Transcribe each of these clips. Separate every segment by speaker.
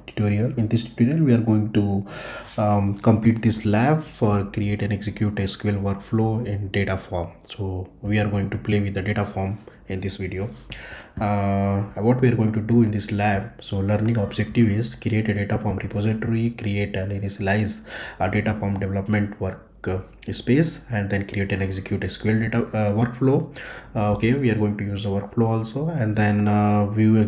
Speaker 1: tutorial. In this tutorial we are going to complete this lab for create and execute SQL workflow in Dataform. So we are going to play with the Dataform in this video. What we are going to do in this lab, so learning objective is create a Dataform repository, create and initialize a Dataform development space, and then create and execute SQL data workflow. Okay, we are going to use the workflow also, and then view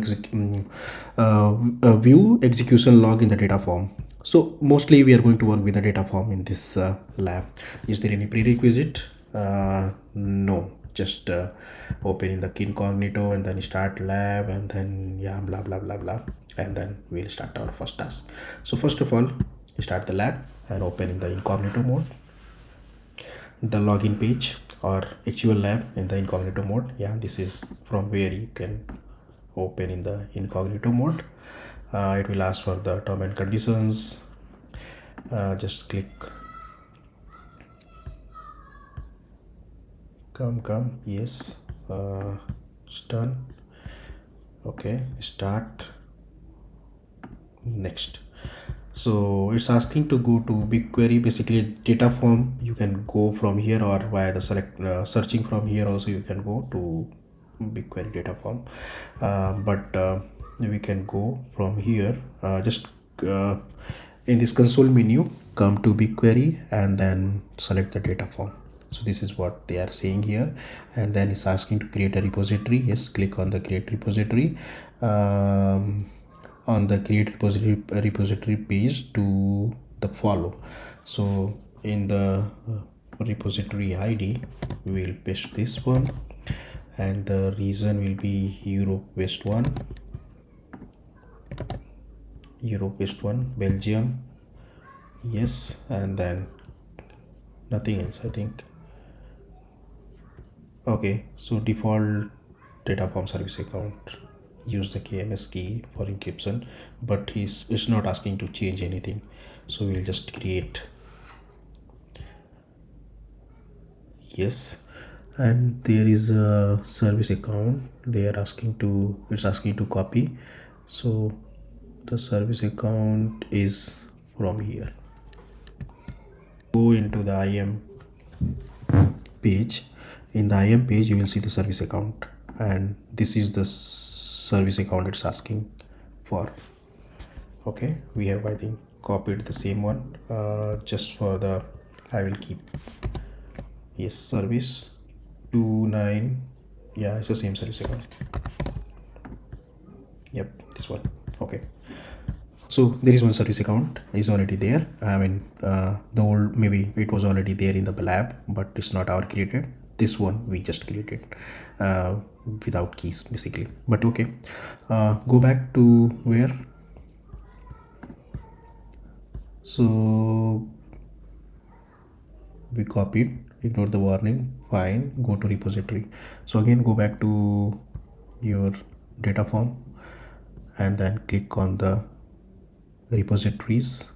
Speaker 1: execution log in the Dataform. So mostly we are going to work with the Dataform in this lab. Is there any prerequisite? No, just open in the incognito and then start lab, and then yeah, blah blah blah blah, and then we'll start our first task. So first of all, start the lab and open in the incognito mode the login page or actual lab in the incognito mode. Yeah, this is from where you can open in the incognito mode. It will ask for the term and conditions. Just click come, yes, it's done. Okay, start, next. So it's asking to go to BigQuery, basically Dataform. You can go from here, or via the searching from here also you can go to BigQuery Dataform, but we can go from here. Just in this console menu, come to BigQuery and then select the Dataform. So this is what they are saying here, and then it's asking to create a repository. Yes, click on the create repository. On the create repository page to the follow. So in the repository ID we will paste this one, and the region will be Europe West 1, Belgium. Yes, and then nothing else, I think. Okay, so default Dataform service account, use the KMS key for encryption, but it's not asking to change anything, so we'll just create. Yes, and there is a service account they are asking to, it's asking to copy. So the service account is from here. Go into the IAM page. In the IAM page you will see the service account, and this is the service account it's asking for. Okay, we have, I think, copied the same one. Just for the, I will keep, yes, service 29. Yeah, it's the same service account. Yep, this one. Okay, so there is one service account is already there. I mean, the old, maybe it was already there in the lab, but it's not our created. This one we just created without keys, basically. But okay, go back to where, so we copied, ignore the warning, fine, go to repository. So again, go back to your Dataform and then click on the repositories,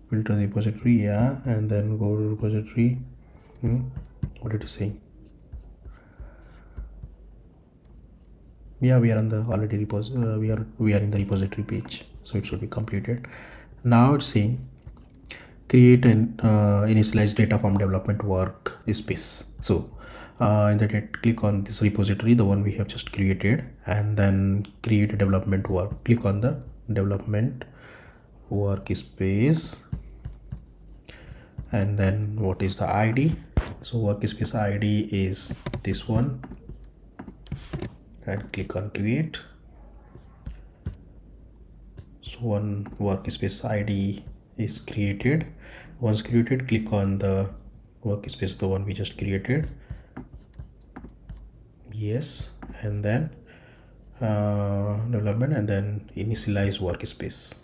Speaker 1: filter the repository, yeah, and then go to repository. What did it say? Yeah, we are on the already we are in the repository page, so it should be completed. Now it's saying create an initialize Dataform development workspace. So in that, click on this repository, the one we have just created, and then create a development work. Click on the development workspace, and then what is the ID? So workspace ID is this one, and click on create. So one workspace ID is created. Once created, click on the workspace, the one we just created. Yes, and then development, and then initialize workspace.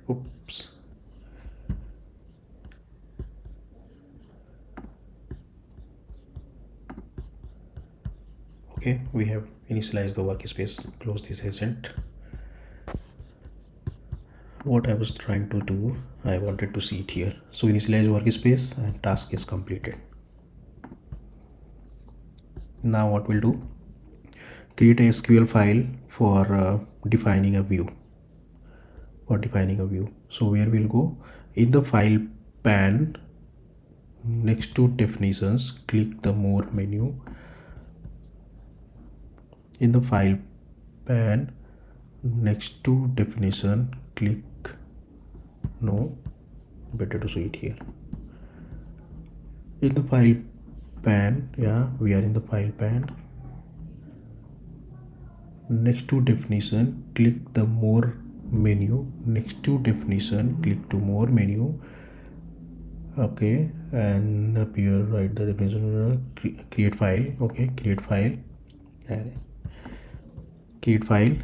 Speaker 1: Oops. Okay, we have initialized the workspace. Close this agent. What I was trying to do, I wanted to see it here. So initialize workspace, and task is completed. Now what we'll do, create a SQL file for defining a view. So where we'll go, in the file pan, next to definitions, click the more menu. In the file pan, next to definition, click, no, better to see it here. In the file pan, yeah, we are in the file pan. Next to definition, click the more menu. Next to definition, click to more menu. Okay, and up here write the definition, create file. Okay, create file,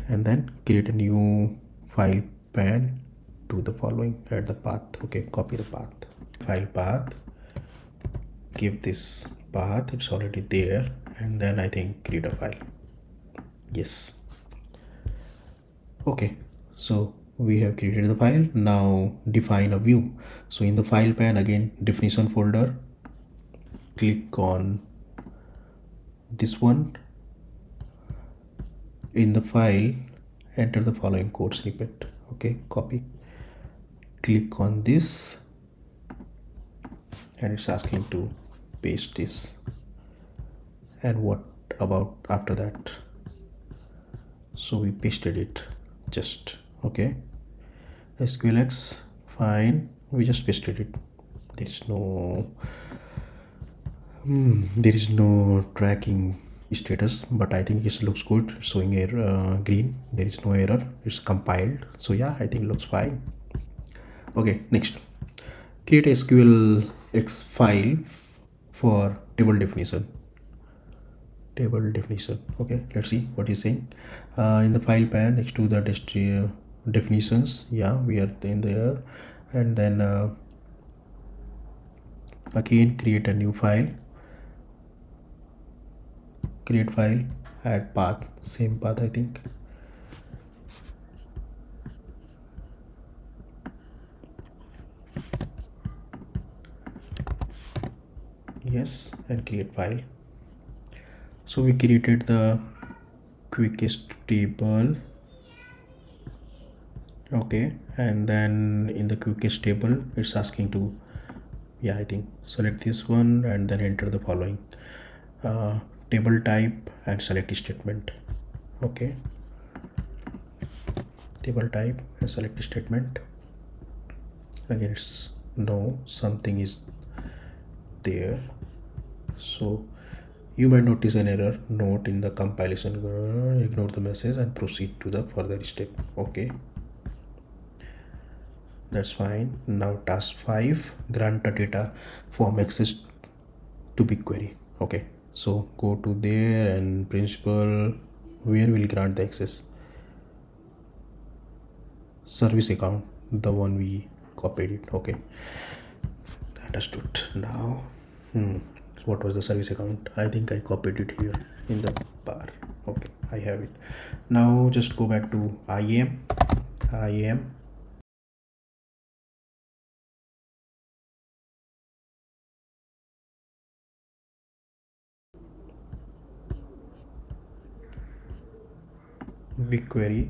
Speaker 1: and then create a new file pan to the following, add the path. Okay, copy the path, file path, give this path, it's already there, and then I think create a file. Yes. Okay, so we have created the file. Now define a view. So in the file pan, again definition folder, click on this one. In the file, enter the following code snippet. Okay, copy, click on this, and it's asking to paste this. And what about after that? So we pasted it just. Okay, SQLX, fine, we just pasted it. There is no tracking status, but I think it looks good, showing error green. There is no error, it's compiled, so yeah, I think it looks fine. Okay, next, create a SQLX file for table definition. Okay, let's see what he's saying. In the file pan, next to the definitions, yeah, we are in there, and then again create a new file, create file, add path, same path I think. Yes, and create file. So we created the quickest table. Okay, and then in the quickest table, it's asking to, yeah, I think select this one and then enter the following table type and select statement. Okay, table type and select statement. Again, it's no, something is there, so you might notice an error note in the compilation. Ignore the message and proceed to the further step. Okay, that's fine. Now task 5, grant a data form access to BigQuery. Okay, so go to there and principal, where will grant the access? Service account, the one we copied it. Okay, understood. Now what was the service account? I think I copied it here in the bar. Okay, I have it. Now just go back to IAM, BigQuery,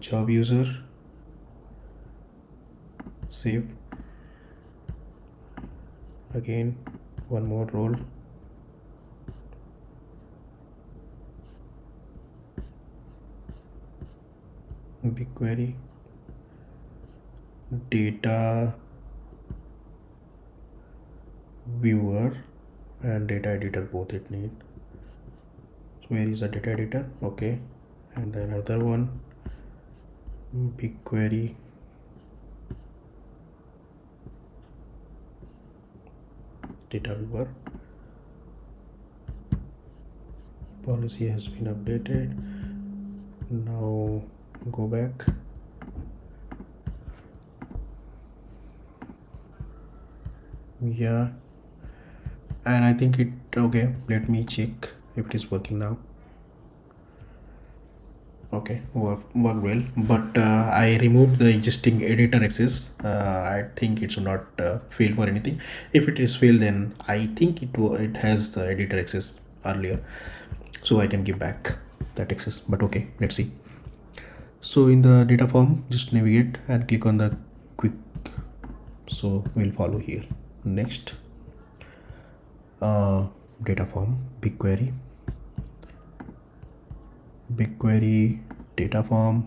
Speaker 1: job user, save, again one more role, BigQuery, data viewer and data editor, both it need. So where is the data editor? Okay, and then another one, BigQuery, data viewer. Policy has been updated. Now go back. Yeah, and I think it, okay, let me check if it is working now. Okay, worked well, but I removed the existing editor access. I think it should not fail for anything. If it is fail, then I think it has the editor access earlier. so I can give back that access. But okay, let's see. So in the data form, just navigate and click on the quick. So we'll follow here. Next, data form, BigQuery data form.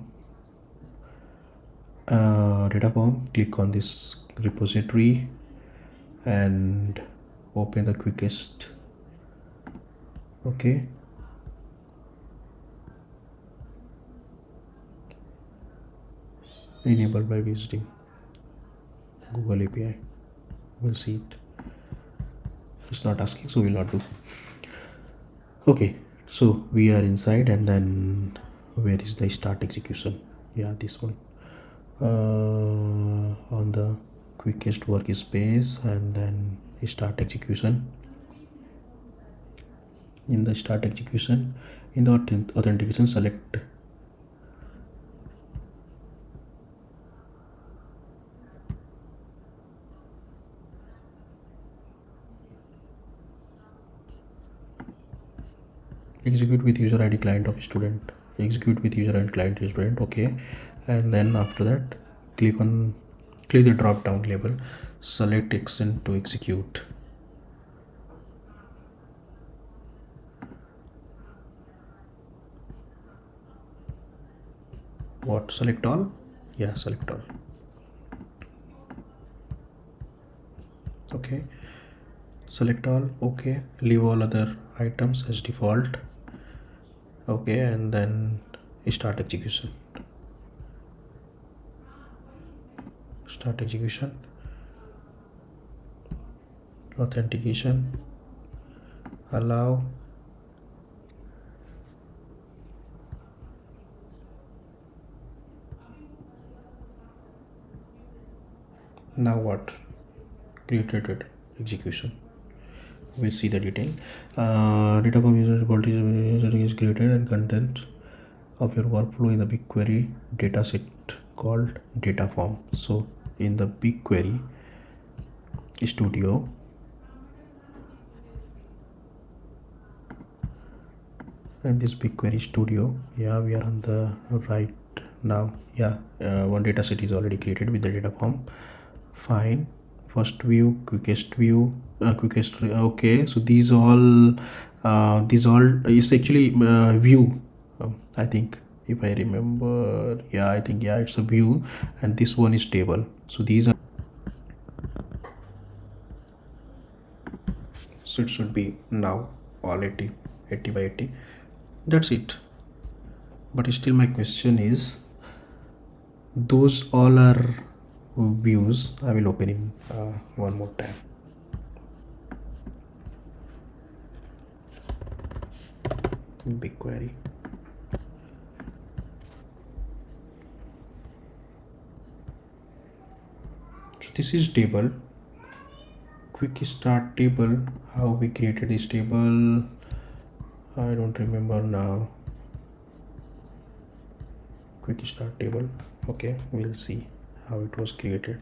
Speaker 1: Click on this repository and open the quickest. Okay, enabled by visiting Google API. We'll see it. It's not asking, so we'll not do. Okay, so we are inside, and then where is the start execution? Yeah, this one. On the quickest workspace, and then start execution. In the start execution, in the authentication, select execute with user ID client of student. Execute with user ID client of student. Okay, and then after that, click the drop down label, select extend to execute. What, select all? Yeah, select all. Okay, select all. Okay, leave all other items as default. Okay, and then start execution. Start execution. Authentication, allow. Now what? Created it. Execution. We'll see the detail. Data form user quality is created, and content of your workflow in the BigQuery dataset called data form. So in the BigQuery Studio, and this BigQuery Studio, yeah, we are on the right now. Yeah, one dataset is already created with the data form. Fine. First view, quickest view, quickest. Okay, so these all is actually view. I think, if I remember, yeah, I think, yeah, it's a view, and this one is table. So these are, so it should be now all 80 by 80. That's it. But still my question is, those all are views. I will open in one more time. BigQuery. So this is table. Quick start table. How we created this table, I don't remember now. Quick start table. Okay, we'll see how it was created.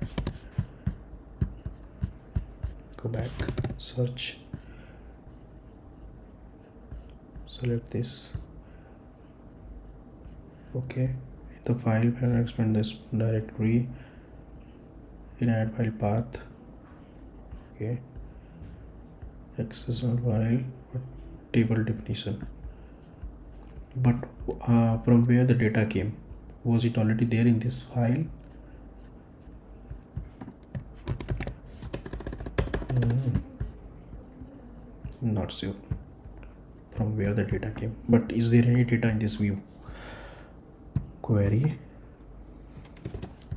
Speaker 1: Go back, search, select this. Okay, in the file, expand this directory in add file path. Okay, access on file, table definition. But from where the data came, was it already there in this file? Not sure from where the data came, but is there any data in this view? Query,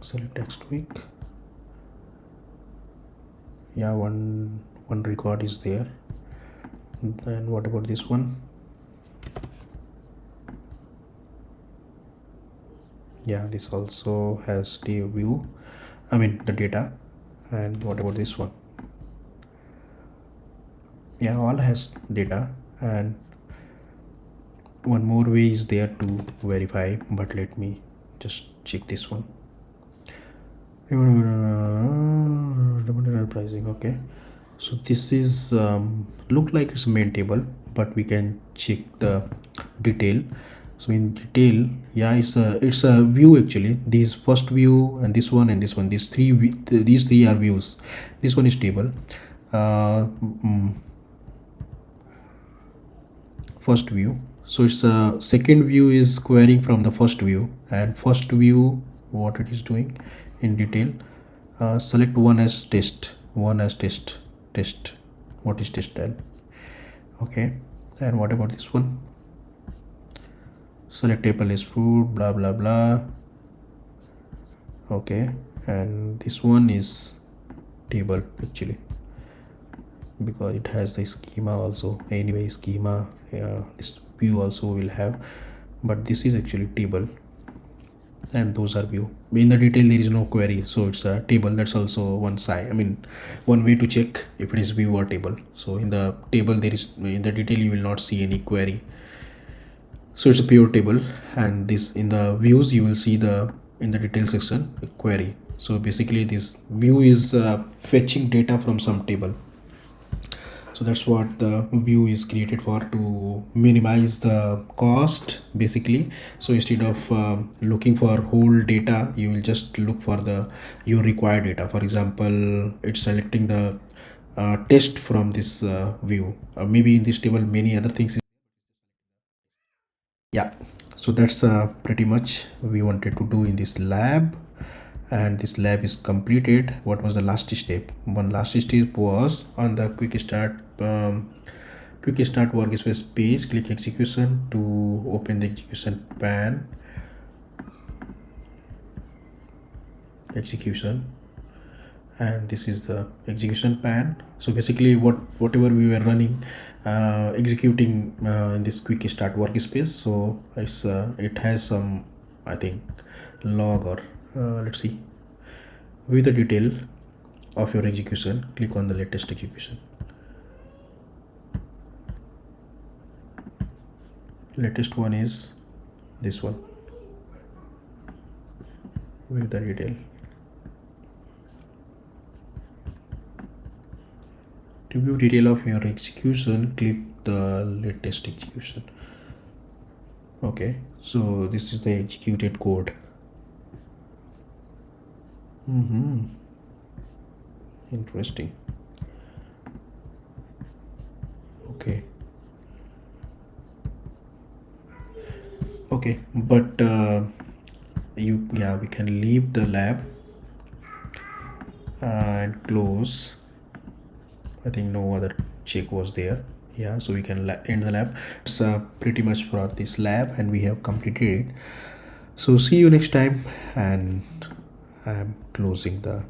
Speaker 1: select next week. Yeah, one record is there. Then what about this one? Yeah, this also has the view, I mean the data. And what about this one? Yeah, all has data. And one more way is there to verify, but let me just check this one. Pricing. Okay, so this is look like it's main table, but we can check the detail. So in detail, yeah, it's a view actually. This first view and this one and this one, these three are views. This one is table. First view. So it's a second view is querying from the first view, and first view what it is doing in detail. Select one as test, test. What is test then? Okay, and what about this one? Select table is food, blah blah blah. Okay, and this one is table actually, because it has the schema also. Anyway, schema, this view also will have, but this is actually table, and those are view. In the detail there is no query, so it's a table. That's also one side, I mean one way to check if it is view or table. So in the table there is, in the detail you will not see any query, so it's a pure table. And this, in the views you will see the, in the detail section, a query. So basically this view is fetching data from some table. So that's what the view is created for, to minimize the cost basically. So instead of looking for whole data, you will just look for the your required data. For example, it's selecting the test from this view. Maybe in this table many other things. Yeah, so that's pretty much we wanted to do in this lab, and this lab is completed. What was the last step? One last step was on the quick start workspace page. Click execution to open the execution pan. And this is the execution pan. So basically whatever we were running, executing in this quick start workspace. So it's it has some, I think, log, or let's see, with the detail of your execution. Click on the latest execution. Latest one is this one with the detail. To view detail of your execution, click the latest execution. Okay, so this is the executed code. Interesting. Okay, but we can leave the lab and close. I think no other check was there. Yeah, so we can end the lab. It's pretty much for this lab, and we have completed it. So see you next time, and I'm closing the